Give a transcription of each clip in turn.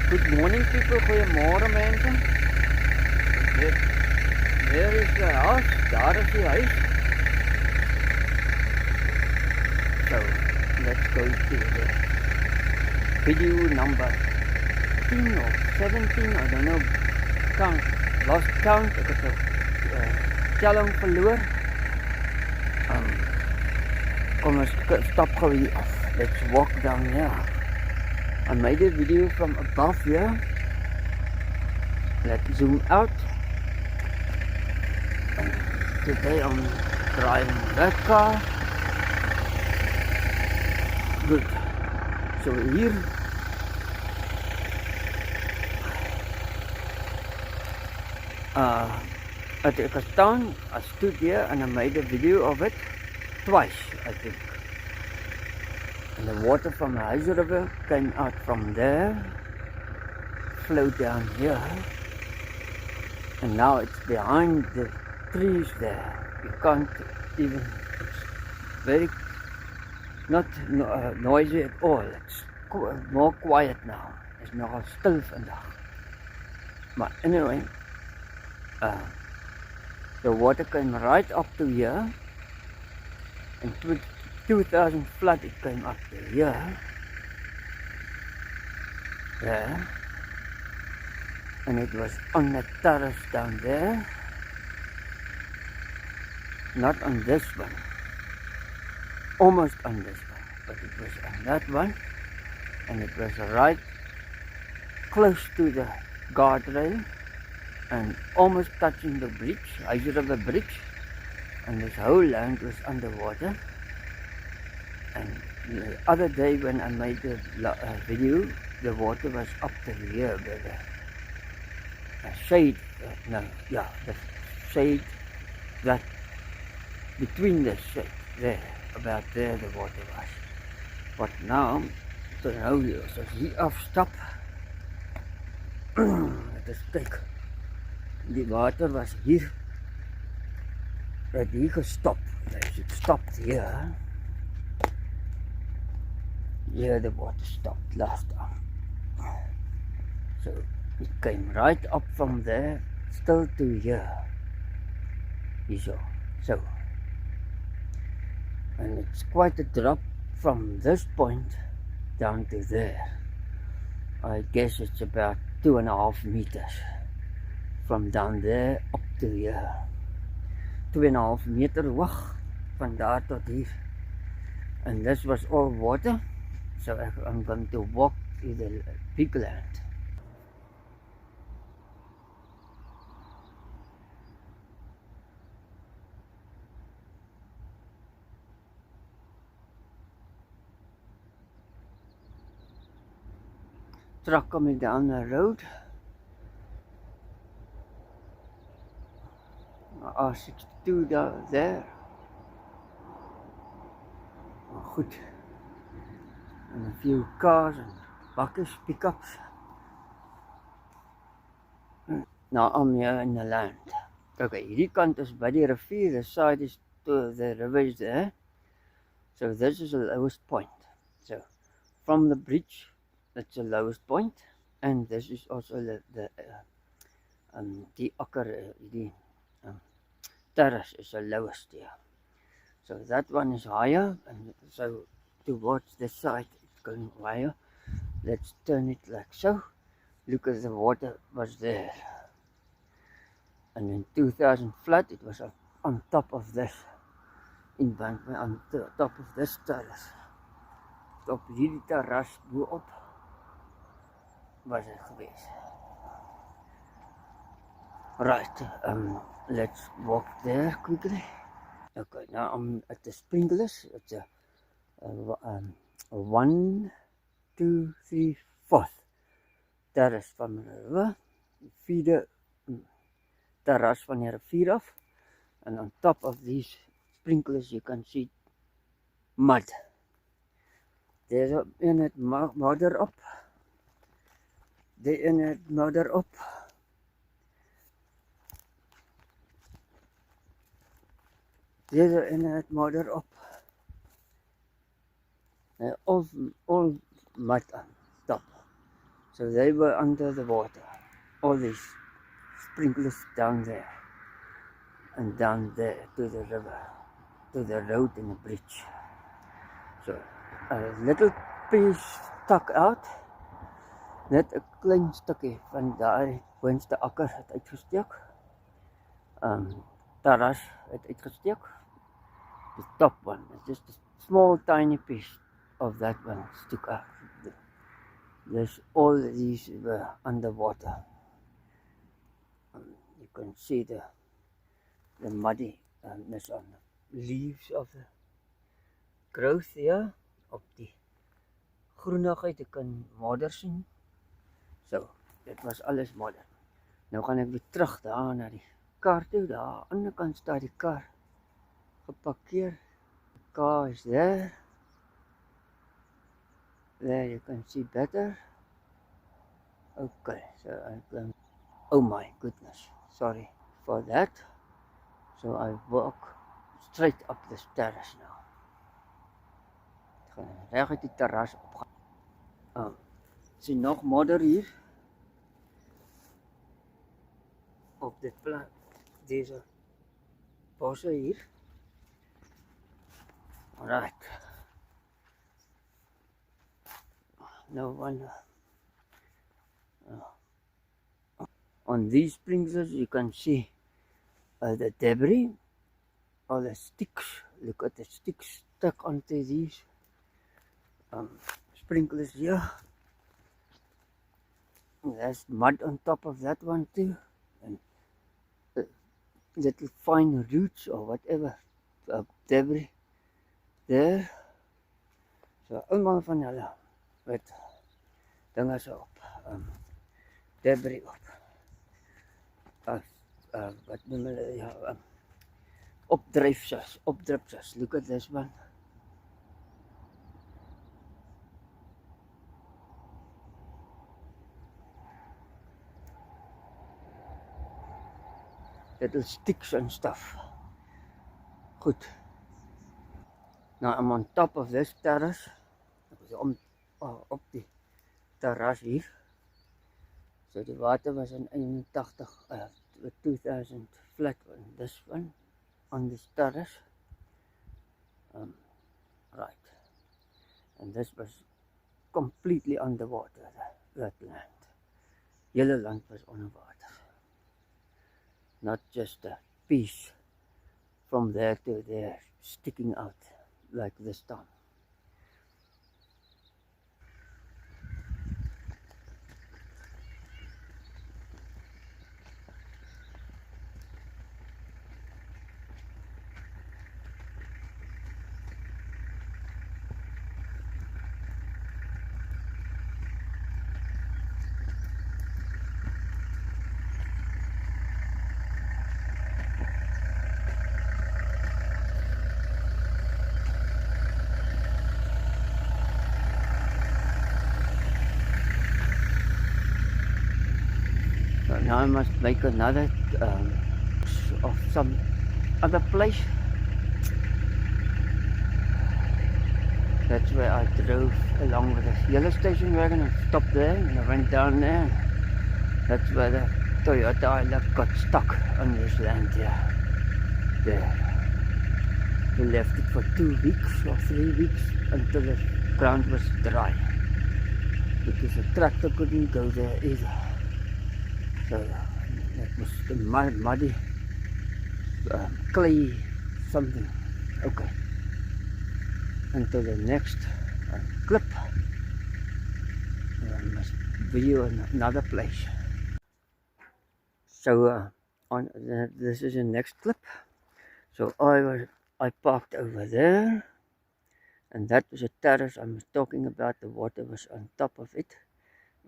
Good morning people, goeiemôre mense. There is the house, daar is die huis. So, let's go to the video number 10 or 17, I don't know. Lost count, ek het telling verloor. Kom ons stap gou hier af. Let's walk down here. I made a video from above here. Let's zoom out. Today I'm driving that car. Good. So here at the Kastan, I stood here and I made a video of it twice, I think. And the water from the Huis River came out from there, flowed down here, and now it's behind the trees there. You can't even, it's very, not noisy at all. It's more quiet now. It's nogal stil vandag. But anyway, the water came right up to here, and 2000 flood it came up to here, there, and it was on the terrace down there, not on this one, almost on this one, but it was on that one, and it was right close to the guardrail and almost touching the bridge, Huis River bridge, and this whole land was underwater. And the other day when I made the video, the water was up to here by the shade, the shade that between the shade there, about there the water was. But now, so nou as ons hier afstap, het is kyk, die water was hier, het hier gestop, as it stopped here. Here the water stopped last time. So it came right up from there, still to here. So, and it's quite a drop from this point down to there. I guess it's about 2.5 meters from down there up to here. 2.5 meter hoog van daar tot hier. And this was all water. So I'm going to walk through the big land. Truck coming down the road. R62 down there. Oh, goed. And a few cars and buckets, pickups. Now I'm here in the land. Okay, hierdie kant is by die rivier, the side is to the river is there. So this is the lowest point. So from the bridge, that's the lowest point, and this is also the akker, the terrace is the lowest here. So that one is higher, and so towards this side it's going higher. Let's turn it like so. Look at the water was there, and in 2000 flood it was on top of this embankment, on top of this terrace. Op hierdie terras bo op was het geweest. Right, let's walk there quickly. Okay, now I'm at the sprinklers. It's a 1, 2, 3, 4th terrace van die river. Vierde terras van die rivier af. And on top of these sprinklers you can see mud. There's in het modder op. There in het modder op. There in het modder op. All mud on top. So they were under the water. All these sprinklers down there and down there to the river, to the road and the bridge. So a little piece stuck out. Net 'n klein stukkie van daai boonste akker het uitgesteek. Terras het uitgesteek. The top one, it's just a small tiny piece of that one stuck out. There's all these were underwater. You can see the muddiness on the leaves of the growth here. Op die groenigheid, jy kan modder sien. So, dit was alles modder. Nou gaan ek weer terug daar na die kar toe. Daar aan die ander kant staan die kar geparkeer. The car is there. There you can see better. Okay, so I can, oh my goodness, sorry for that. So I walk straight up this terrace now. Ek gaan reg uit die terras opgaan. Sien nog modder hier. Op dit plek, deze bosse hier. Alright. No wonder. On these sprinklers you can see the debris, all the sticks. Look at the sticks stuck onto these sprinklers here. There's mud on top of that one too, and little fine roots or whatever debris there. So allemaal van hulle met dinge so op, debris op. Wat noem hulle, ja, opdryfsels. Look at this one. Little sticks and stuff. Good. Now I'm on top of this terrace. Ek is op die terras hier. So die water was in 81, 2000 flat on this one, on this terrace. Right. And this was completely underwater, that land. Hele land was onderwater. Not just a piece from there to there sticking out like this time. Now I must make another of some other place. That's where I drove along with the yellow station wagon and stopped there, and I went down there. That's where the Toyota I left got stuck on this land here. There. We left it for 2 weeks or 3 weeks until the ground was dry, because the tractor couldn't go there either. So that was the muddy clay something. Okay. Until the next clip, I must view another place. So this is the next clip. So I parked over there, and that was a terrace I was talking about. The water was on top of it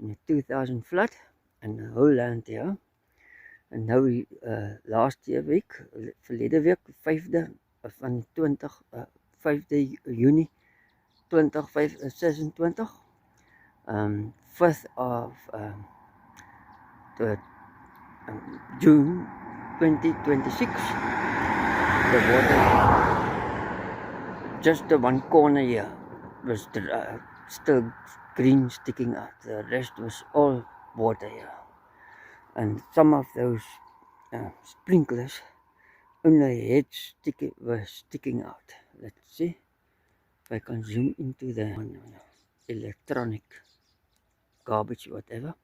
in a 2000 flood. En the whole land here. En nou last year week, verlede week, 5de van 5de Junie 2026, 5th of June 2026, the water, just the one corner here was still green sticking out. The rest was all water here. And some of those sprinklers only were sticking out. Let's see if I can zoom into the electronic garbage, whatever.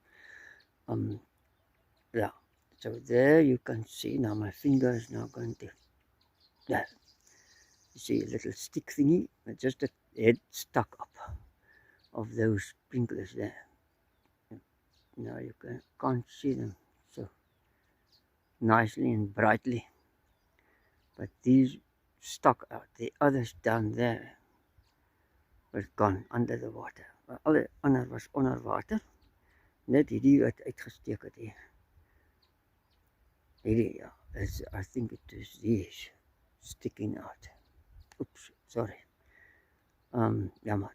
Yeah. So there you can see now my finger is now going to, yeah, you see a little stick thingy, just a head stuck up of those sprinklers there. Now you can't see them so nicely and brightly, but these stuck out. The others down there was gone under the water. Alle ander was onder water. Net hierdie wat uitgesteek het hier. Hierdie, ja, I think it is these sticking out. Oops, sorry. Jammer.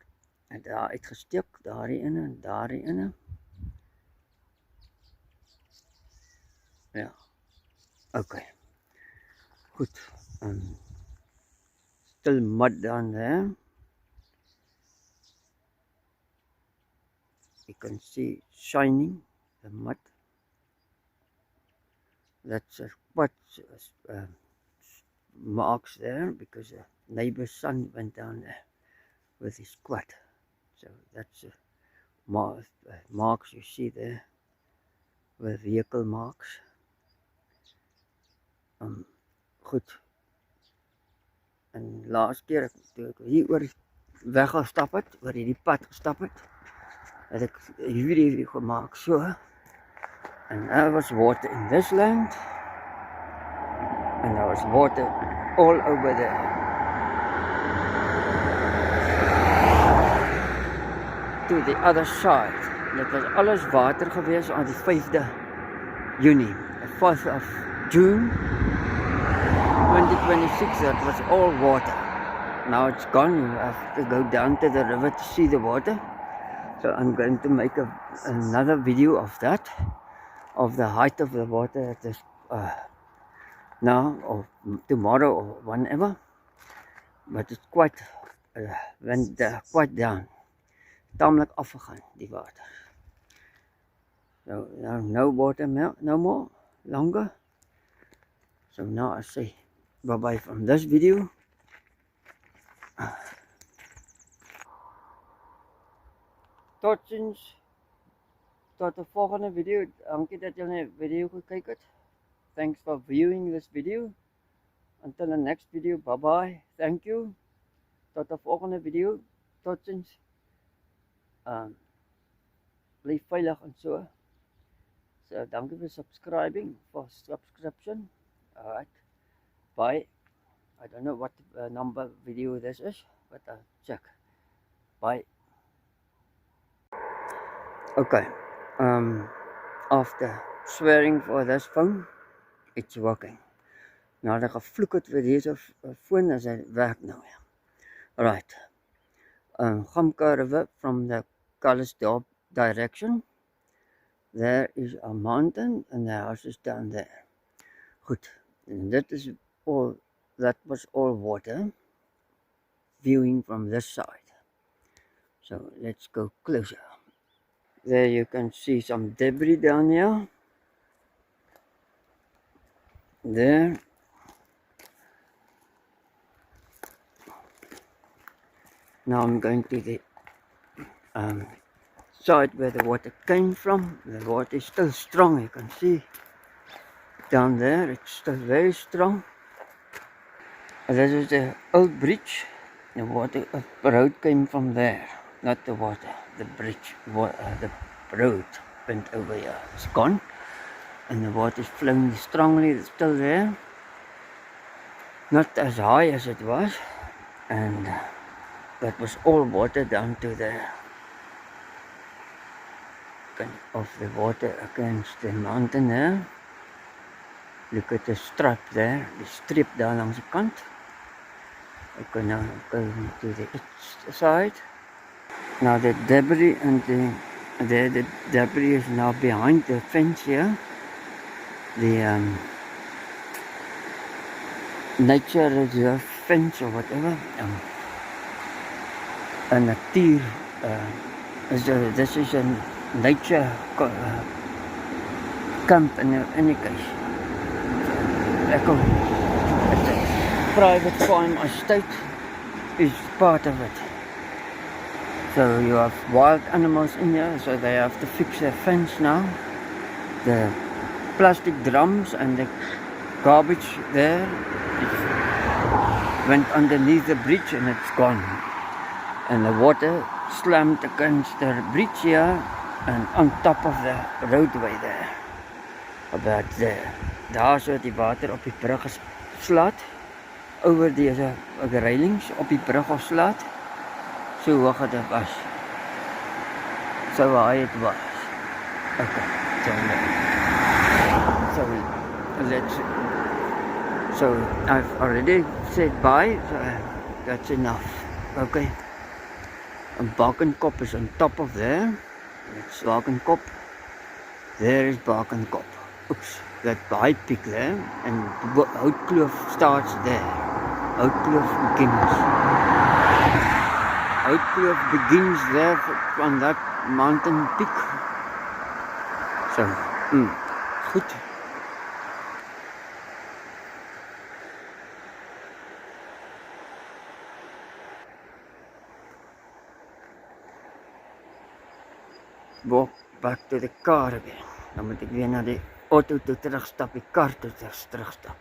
En daar uitgesteek, daardie ene en daardie ene. Ja. Okay. Goed. Still mud down there. You can see shining the mud. That's what marks there because a neighbor's son went down there with his quad. So that's marks you see there with vehicle marks. Goed. En laatste keer toe ek hier oor weg gestap het, oor hierdie pad gestap het, het ek hierdie gemaak so. And there was water in this land, and there was water all over there. To the other side. Dit was alles water gewees aan die 5de Junie, the 4th of June 2026. That was all water. Now it's gone. You have to go down to the river to see the water. So I'm going to make another video of that. Of the height of the water at this now or tomorrow or whenever, but it's quite went quite down, tamelijk afgegaan die water. So now no water no more longer. So now I say bye bye from this video. Tot ziens. Tot de volgende video. Dankie dat jullie de video gekyk het. Thanks for viewing this video. Until the next video. Bye bye. Thank you. Tot de volgende video. Tot ziens. Blijf veilig en so. So dankie for subscribing. For subscription. Alright. Bye. I don't know what number video this is, but I'll check. Bye. Okay. After swearing for this phone, it's working. Nou dat gevloek het vir deze phone, as it werk nou. Right. Gamka River from the Calisdorp direction. There is a mountain and the house is down there. Goed. And that is all. That was all water. Viewing from this side. So let's go closer. There you can see some debris down here. There. Now I'm going to the side where the water came from. The water is still strong, you can see. Down there, it's still very strong. This is the old bridge. The water, the road came from there. Not the water, the bridge, the road went over here. It's gone. And the water is flowing strongly, it's still there. Not as high as it was. And that was all water down to there. Of the water against the mountain there. Look at the strip there, the strip daar langs die kant. Okay, now go to the side. Now the debris and the debris is now behind the fence here. The nature reserve fence or whatever. A natuur So this is a nature camp in any case. It's a private farm estate is part of it. So you have wild animals in here, so they have to fix their fence now. The plastic drums and the garbage there went underneath the bridge and it's gone. And the water slammed against the bridge here and on top of the roadway there. About there. Daar so die water op die brug geslaat. Over deze railings op die brug geslaat. So hoog het was. So high it was. Okay. So I've already said bye. So that's enough. Okay. And Bakenkop is on top of there. It's Bakenkop. There is Bakenkop. Oops, that high peak there. And Houtkloof starts there. Houtkloof begins. Houtkloof begins there on that mountain peak. So, goed. Walk back to the car again. Dan moet ek weer na die auto toe terugstap, die kar toe terugstap.